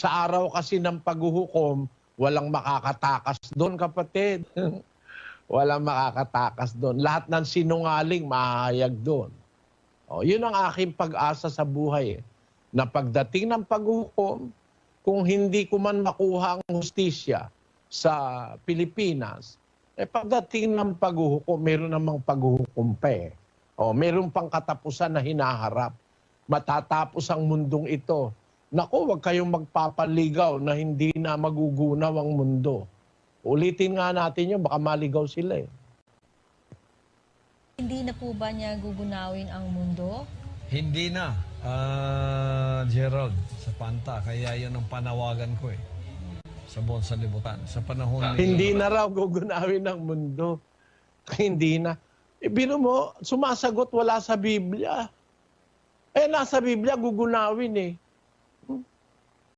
Sa araw kasi ng paghuhukom, walang makakatakas doon, kapatid. Walang makakatakas doon. Lahat ng sinungaling mahahayag doon. O, yun ang aking pag-asa sa buhay. Na pagdating ng paghuhukom, kung hindi ko man makuha ang hustisya sa Pilipinas, pagdating ng paghuhukom, meron namang paghuhukom pa eh. O, meron pang katapusan na hinaharap. Matatapos ang mundong ito. Naku, huwag kayong magpapaligaw na hindi na magugunaw ang mundo. Ulitin nga natin yun, baka maligaw sila eh. Hindi na po ba niya gugunawin ang mundo? Hindi na, Gerald, sa Panta. Kaya yun ang panawagan ko eh. Sa buong salibutan. Sa panahon ni... Hindi na raw gugunawin ang mundo. Hindi na. Biro mo, sumasagot wala sa Biblia. Nasa Biblia gugunawin eh.